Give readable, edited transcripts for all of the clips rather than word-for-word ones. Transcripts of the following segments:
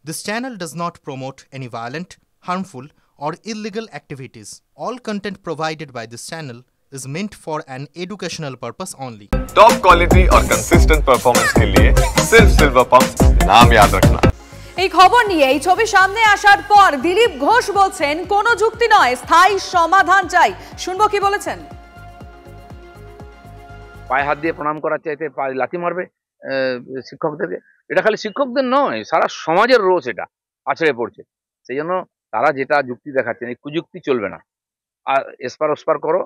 This channel does not promote any violent, harmful, or illegal activities. All content provided by this channel is meant for an educational purpose only. Top quality और consistent performance के लिए सिर्फ silver pump नाम याद रखना। এই খবর নিয়ে এই ছবি সামনে আসার পর দিলীপ ঘোষ বলছেন কোনো যুক্তি নয়, স্থায়ী সমাধান চাই। শুনবো কি বলেছেন। পায়ে হাত দিয়ে প্রণাম করার চাইতে পায়ে লাথি মারবে শিক্ষকদেরকে। এটা খালি শিক্ষকদের নয়, সারা সমাজের রোজ এটা আছড়ে পড়ছে। সেই জন্য তারা যেটা যুক্তি দেখাচ্ছেন, এই কুযুক্তি চলবে না। আর এসপার ওসপার করো,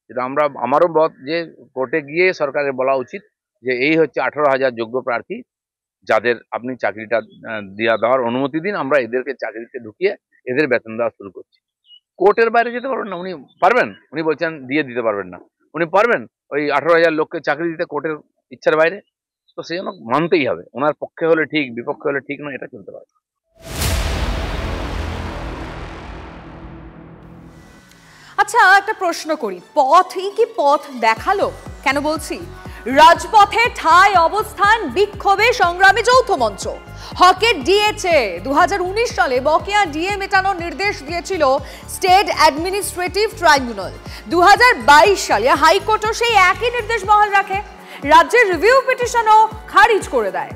যেটা আমারও মত যে কোর্টে গিয়ে সরকারের বলা উচিত যে এই হচ্ছে 18,000 যোগ্য প্রার্থী, যাদের আপনি চাকরিটা দেওয়ার অনুমতি দিন, আমরা এদেরকে চাকরিতে ঢুকিয়ে এদের বেতন দেওয়া শুরু করছি। কোর্টের বাইরে যেতে পারবেন না। উনি পারবেন? উনি বলছেন দিতে পারবেন না। উনি পারবেন ওই 18,000 লোককে চাকরি দিতে কোর্টের ইচ্ছার বাইরে? তো সেই জন্য মানতেই হবে। ওনার পক্ষে হলে ঠিক, বিপক্ষে হলে ঠিক নয়, এটা চলতে পারে। আচ্ছা, একটা প্রশ্ন করি, পথই কি পথ দেখালো? কেন বলছি, রাজপথে ঠায় অবস্থান বিক্ষোভে সংগ্রামী যৌথ মঞ্চ। হকের ডিএ 2019 সালে বকেয়া ডিএ মেটানোর নির্দেশ দিয়েছিল স্টেট অ্যাডমিনিস্ট্রেটিভ ট্রাইব্যুনাল। 2022 সালে হাইকোর্টও সেই একই নির্দেশ বহাল রাখে, রাজ্যের রিভিউ পিটিশনও খারিজ করে দেয়।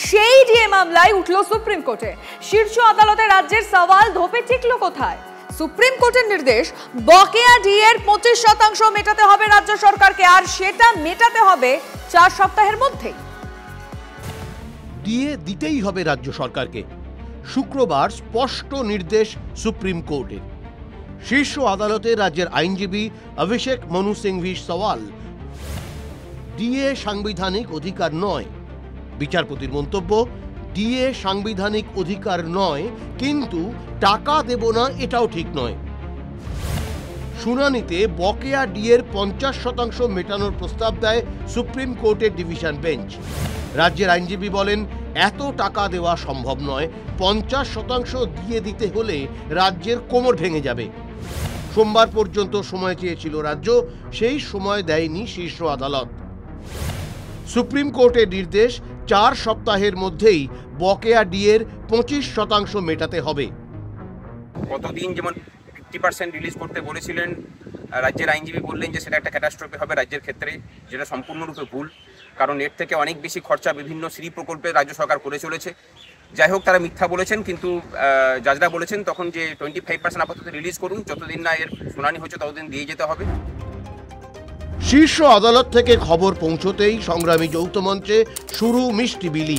সেই ডিএ মামলায় উঠল সুপ্রিম কোর্টে। শীর্ষ আদালতে রাজ্যের সওয়াল ধোপে টিকলো কোথায়? সুপ্রিম কোর্টের নির্দেশ, বকেয়া ডিএর 25% মেটাতে হবে রাজ্য সরকারকে, আর সেটা মেটাতে হবে 4 সপ্তাহের মধ্যেই। ডিএ দিতেই হবে রাজ্য সরকারকে, শুক্রবার স্পষ্ট নির্দেশ সুপ্রিম কোর্টের। শীর্ষ আদালতে রাজ্যের আইনজীবী অভিষেক মনু সিংভির সওয়াল, ডিএ সাংবিধানিক অধিকার নয়। বিচারপতির মন্তব্য, ডিএ সাংবিধানিক অধিকার নয়, কিন্তু টাকা দেব না এটাও ঠিক নয়। শুনানিতে বকেয়া ডিএর 50% মেটানোর প্রস্তাব দেয় সুপ্রিম কোর্টের ডিভিশন বেঞ্চ। রাজ্যের আইনজীবী বলেন, এত টাকা দেওয়া সম্ভব নয়, 50% দিয়ে দিতে হলে রাজ্যের কোমর ভেঙে যাবে। সোমবার পর্যন্ত সময় চেয়েছিল রাজ্য, সেই সময় দেয়নি শীর্ষ আদালত। সুপ্রিম কোর্টের নির্দেশ, 4 সপ্তাহের মধ্যেই বকেয়া ডিএর 25% মেটাতে হবে। কতদিন যেমন 50% রিলিজ করতে বলেছিলেন, রাজ্যের আইনজীবী বললেন যে সেটা একটা ক্যাটাস্ট্রফি হবে রাজ্যের ক্ষেত্রে, যেটা সম্পূর্ণরূপে ভুল। কারণ এর থেকে অনেক বেশি খরচা বিভিন্ন শ্রী প্রকল্পে রাজ্য সরকার করে চলেছে। যাই হোক, তারা মিথ্যা বলেছেন, কিন্তু জাজরা বলেছেন তখন যে 25% আপাতত রিলিজ করুন, যতদিন না এর শুনানি হচ্ছে ততদিন দিয়ে যেতে হবে। শীর্ষ আদালত থেকে খবর পৌঁছতেই সংগ্রামী যৌথ মঞ্চে শুরু মিষ্টি বিলি।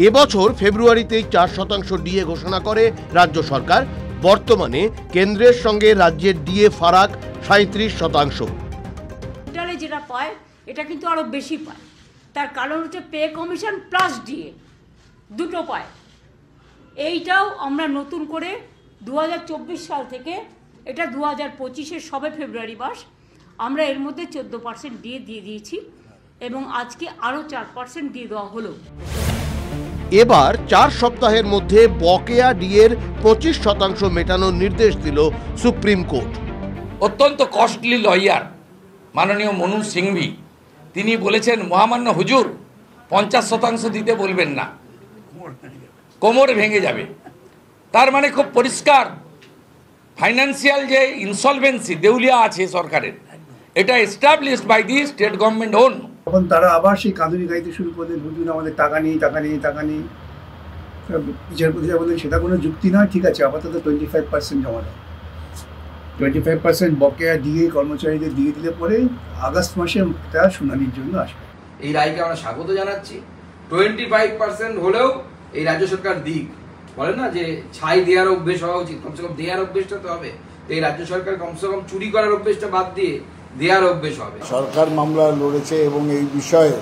এবছর ফেব্রুয়ারিতেই 4% ডিএ ঘোষণা করে রাজ্য সরকার। বর্তমানে কেন্দ্রের সঙ্গে রাজ্যের ডিএ ফারাক 37%। যেটা পায় এটা কিন্তু আরো বেশি পায়, তার কারণ হচ্ছে পে কমিশন প্লাস ডিএ দুটো পায়। এইটাও আমরা নতুন করে 2024 সাল থেকে, এটা 2025-এর সবে ফেব্রুয়ারি মাস, আমরা এর মধ্যে 14% ডিএ দিয়ে দিয়েছি এবং আজকে আরো 4% দিয়ে দেওয়া হলো। এবার 4 সপ্তাহের মধ্যে বকেয়া ডিএর 25% মেটানোর নির্দেশ দিল সুপ্রিম কোর্ট। অত্যন্ত কস্টলি লয়ার মাননীয় মনু সিংভি, তিনি বলেছেন, মহামান্য হুজুর 50% দিতে বলবেন না, কোমর ভেঙে যাবে। তার মানে খুব পরিষ্কার, ফাইন্যান্সিয়াল যে ইনসলভেন্সি, দেউলিয়া আছে সরকারের, এটা established by the state government own. তখন তারা আবার সেই কাঁদুনি গাইতে শুরু করলেন, হুজুর আমাদের টাকা নেই, টাকা নেই, টাকা নেই। বিচারপতিরা বললেন সেটা কোনো যুক্তি নয়, ঠিক আছে আপাতত 25% জমা দেয়। 25% বকেয়া দিয়ে কর্মচারীদের দিয়ে দিলে পরে আগস্ট মাসে তারা শুনানির জন্য আসবে। এই রায়কে আমরা স্বাগত জানাচ্ছি। 25% হলেও এই রাজ্য সরকার দিক, বলে না যে ছাই দেওয়ার অভ্যেস হওয়া উচিত, কমসে কম দেওয়ার অভ্যেসটা তো হবে। তো এই রাজ্য সরকার কমসে কম চুরি করার অভ্যেসটা বাদ দিয়ে দেওয়ার অভ্যেস হবে। সরকার মামলা লড়েছে এবং এই বিষয়ে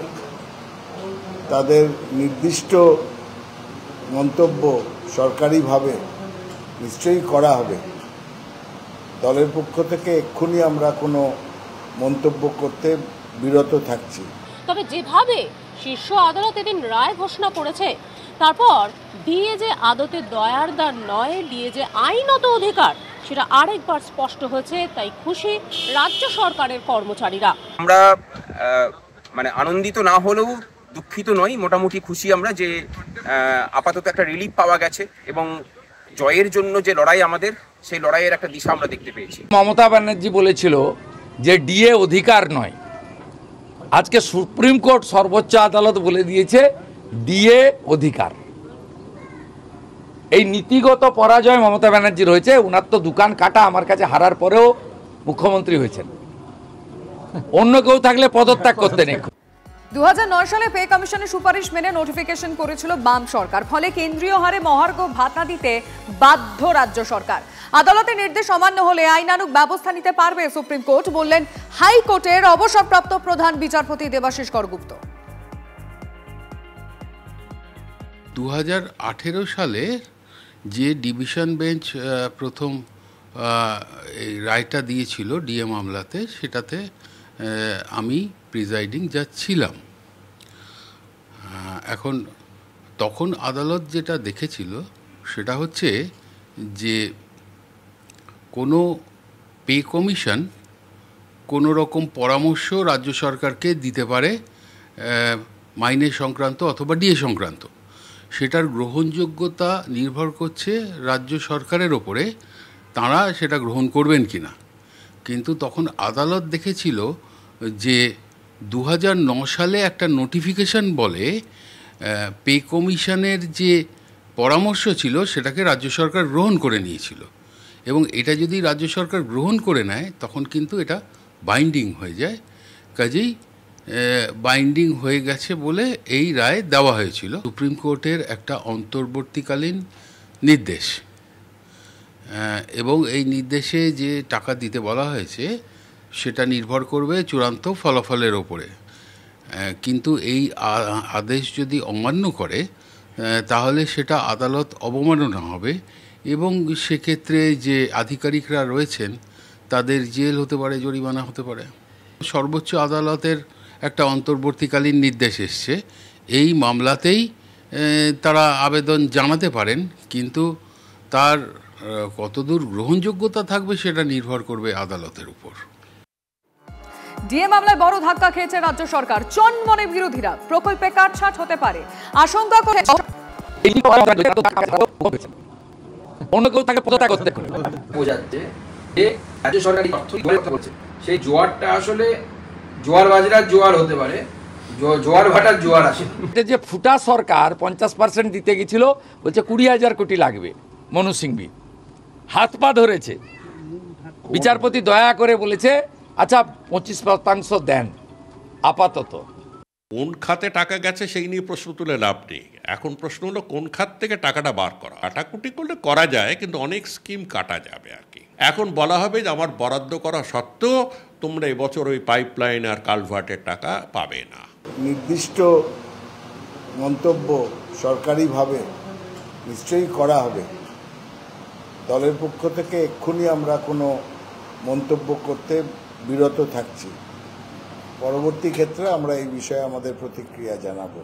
তাদের নির্দিষ্ট মন্তব্য সরকারিভাবে নিশ্চয়ই করা হবে। দলের পক্ষ থেকে এক্ষুনি আমরা কোনো মন্তব্য করতে বিরত থাকছি। তবে যেভাবে শীর্ষ আদালত এদিন রায় ঘোষণা করেছে, তারপর ডিএ যে আদতে দয়ার দান নয়, ডিএ যে আইনত অধিকার, সেটা আরেকবার স্পষ্ট হয়েছে। তাই খুশি রাজ্য সরকারের কর্মচারীরা। আমরা মানে আনন্দিত না হলেও দুঃখিত নই, মোটামুটি খুশি আমরা যে আপাতত একটা রিলিফ পাওয়া গেছে এবং জয়ের জন্য যে লড়াই আমাদের, সেই লড়াইয়ের একটা দিশা আমরা দেখতে পেয়েছি। মমতা ব্যানার্জি বলেছিল যে ডিএ অধিকার নয়, আজকে সুপ্রিম কোর্ট সর্বোচ্চ আদালত বলে দিয়েছে ডিএ অধিকার। এই নীতিগত পরাজয় মমতা ব্যানার্জির হয়েছে। উনার তো দোকান কাটা, আমার কাছে হারার পরেও মুখ্যমন্ত্রী হয়েছেন, অন্য কেউ থাকলে পদত্যাগ করতে নেই। 2009 সালে পে কমিশনের সুপারিশ মেনে নোটিফিকেশন করেছিল বাম সরকার, ফলে কেন্দ্রীয় হারে মহার্ঘ ভাতা দিতে বাধ্য রাজ্য সরকার। আদালতের নির্দেশ অমান্য হলে আইনানুগ ব্যবস্থা নিতে পারবে সুপ্রিম কোর্ট, বললেন হাইকোর্টের অবসরপ্রাপ্ত প্রধান বিচারপতি দেবাশিস করগুপ্ত। 2018 সালে যে ডিভিশন বেঞ্চ প্রথম এই রায়টা দিয়েছিল ডিএ মামলাতে, সেটাতে আমি প্রিজাইডিং জাজ ছিলাম। এখন তখন আদালত যেটা দেখেছিল সেটা হচ্ছে যে কোনো পে কমিশন কোনো রকম পরামর্শ রাজ্য সরকারকে দিতে পারে মাইনে সংক্রান্ত অথবা ডিএ সংক্রান্ত, সেটার গ্রহণযোগ্যতা নির্ভর করছে রাজ্য সরকারের ওপরে, তাঁরা সেটা গ্রহণ করবেন কি না। কিন্তু তখন আদালত দেখেছিল যে 2009 সালে একটা নোটিফিকেশন বলে পে কমিশনের যে পরামর্শ ছিল সেটাকে রাজ্য সরকার গ্রহণ করে নিয়েছিল, এবং এটা যদি রাজ্য সরকার গ্রহণ করে নেয় তখন কিন্তু এটা বাইন্ডিং হয়ে যায়। কাজেই বাইন্ডিং হয়ে গেছে বলে এই রায় দেওয়া হয়েছিল। সুপ্রিম কোর্টের একটা অন্তর্বর্তীকালীন নির্দেশ, এবং এই নির্দেশে যে টাকা দিতে বলা হয়েছে সেটা নির্ভর করবে চূড়ান্ত ফলাফলের ওপরে। কিন্তু এই আদেশ যদি অমান্য করে তাহলে সেটা আদালত অবমাননা হবে, এবং সেক্ষেত্রে যে আধিকারিকরা রয়েছেন তাদের জেল হতে পারে, জরিমানা হতে পারে। সর্বোচ্চ আদালতের একটা অন্তর্বর্তীকালীন নির্দেশ এসছে, এই মামলাতেই তারা আবেদন জানাতে পারেন, কিন্তু তার কতদূর গ্রহণযোগ্যতা থাকবে সেটা নির্ভর করবে আদালতের উপর। ডিএ মামলায় বড় ধাক্কা খেয়েছে রাজ্য সরকার, চনমনে বিরোধীরা। প্রকল্পে কাটছাঁট হতে পারে আশঙ্কা করে অন্য কেউ তাকে পদত্যাগ করতে বোঝাচ্ছে যে রাজ্য সরকারি অর্থ বলছে সেই জোয়ারটা আসলে জোয়ার বাজরার জোয়ার হতে পারে, জোয়ার ভাটার জোয়ার আসে। যে ফুটা সরকার 50% দিতে গেছিল, বলছে 20,000 কোটি লাগবে। মনু সিংভি হাত পা ধরেছে, বিচারপতি দয়া করে বলেছে আচ্ছা 25% দেন আপাতত। কোন খাতে টাকা গেছে সেই নিয়ে প্রশ্ন তুলে লাভ নেই। এখন প্রশ্ন হলো কোন খাত থেকে টাকাটা বার করা। কাটাকুটি করলে করা যায়, কিন্তু অনেক স্কিম কাটা যাবে আর কি। এখন বলা হবে যে আমার বরাদ্দ করা সত্ত্বেও তোমরা এবছর ওই পাইপলাইন আর কালভার্টের টাকা পাবে না। নির্দিষ্ট মন্তব্য সরকারিভাবে নিশ্চয়ই করা হবে। দলের পক্ষ থেকে এক্ষুনি আমরা কোনো মন্তব্য করতে বিরত থাকছি। পরবর্তী ক্ষেত্রে আমরা এই বিষয়ে আমাদের প্রতিক্রিয়া জানাবো।